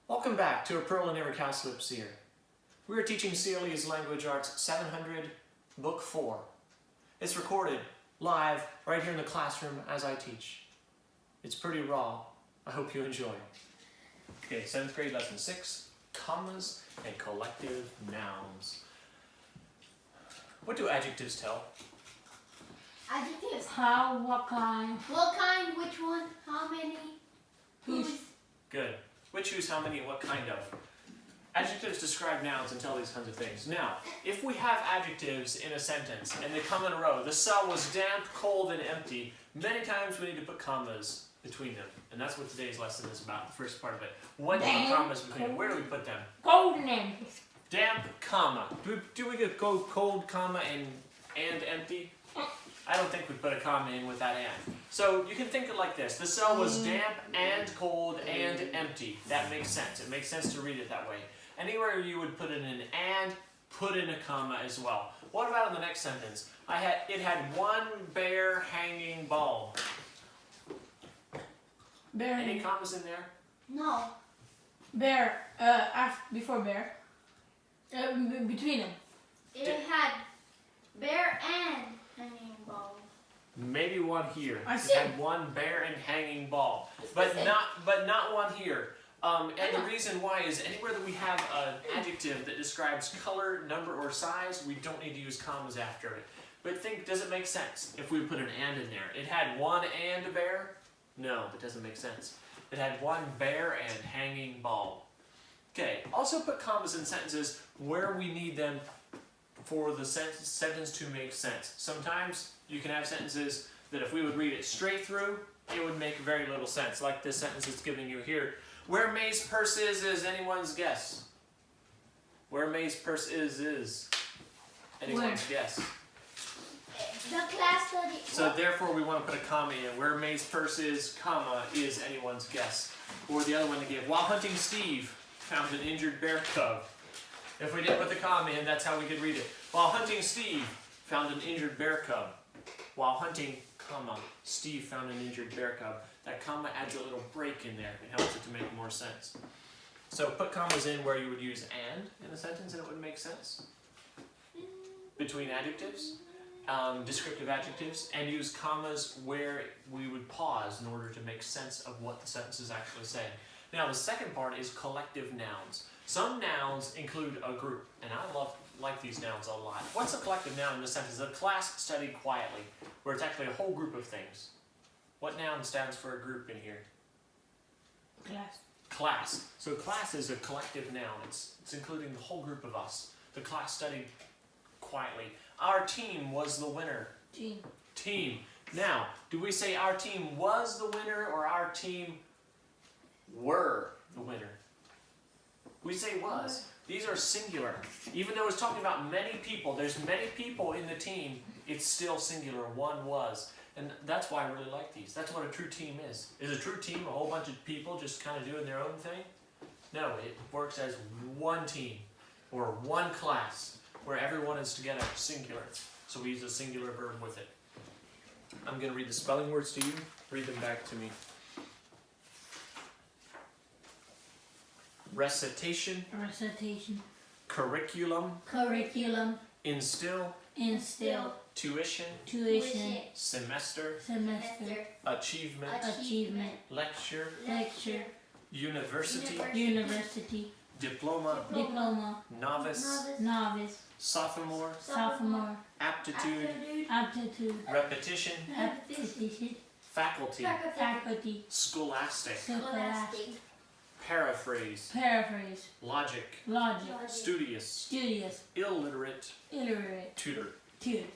Welcome back to A Pearl in Every Cowslip's Ear. We are teaching CLE's Language Arts 700, Book 4. It's recorded live right here in the classroom as I teach. It's pretty raw. I hope you enjoy. Okay, 7th grade lesson 6, commas and collective nouns. What do adjectives tell? Adjectives. How, what kind? What kind, which one, how many, whose. Good. Which, whose, how many, and what kind of. Adjectives describe nouns and tell these kinds of things. Now, if we have adjectives in a sentence and they come in a row, the cell was damp, cold, and empty, many times we need to put commas between them. And that's what today's lesson is about, the first part of it. When do we put commas between them? Where do we put them? Golden empty. Damp, comma. Do we get cold, comma, and empty? I don't think we put a comma in with that and. So you can think of it like this. The cell was damp and cold and empty. That makes sense. It makes sense to read it that way. Anywhere you would put in an and, put in a comma as well. What about in the next sentence? It had one bare hanging ball. Bear. Any commas in there? No. Bear. Before bear. Between them. It had bear and hanging ball. Maybe one here. I It see. had one bare and hanging ball, but not one here. And the reason why is anywhere that we have an adjective that describes color, number, or size, we don't need to use commas after it. But think, does it make sense if we put an and in there? It had one and bear? No, that doesn't make sense. It had one bare and hanging ball. Okay, also put commas in sentences where we need them for the sentence to make sense. Sometimes you can have sentences that if we would read it straight through, it would make very little sense, like this sentence it's giving you here. Where May's purse is anyone's guess. Where May's purse is anyone's guess. The class study. So therefore we want to put a comma in. Where May's purse is, comma, is anyone's guess. Or the other one to give. While hunting Steve found an injured bear cub. If we didn't put the comma in, that's how we could read it. While hunting Steve found an injured bear cub. While hunting, comma, Steve found an injured bear cub. That comma adds a little break in there. It helps it to make more sense. So put commas in where you would use and in a sentence and it would make sense. Between adjectives, descriptive adjectives, and use commas where we would pause in order to make sense of what the sentence is actually saying. Now the second part is collective nouns. Some nouns include a group, and I like these nouns a lot. What's a collective noun in this sentence? A class studied quietly, where it's actually a whole group of things. What noun stands for a group in here? Class. Class. So class is a collective noun. It's including the whole group of us. The class studied quietly. Our team was the winner. Team. Team. Now, do we say our team was the winner or our team were the winner? We say was. These are singular. Even though it's talking about many people, there's many people in the team, it's still singular. One was. And that's why I really like these. That's what a true team is. Is a true team a whole bunch of people just kind of doing their own thing? No, it works as one team or one class where everyone is together, singular. So we use a singular verb with it. I'm going to read the spelling words to you. Read them back to me. Recitation. Recitation. Curriculum. Curriculum. Instill. Instill. Tuition. Tuition. Semester. Semester. Achievement. Achievement. Lecture. Lecture. University. University. Diploma. Diploma. Novice. Novice. Sophomore. Sophomore. Aptitude. Aptitude. Repetition. Repetition. Faculty. Faculty. Scholastic. Scholastic. Paraphrase. Paraphrase. Logic. Logic. Studious. Studious. Illiterate. Illiterate. Tutor. Tutor.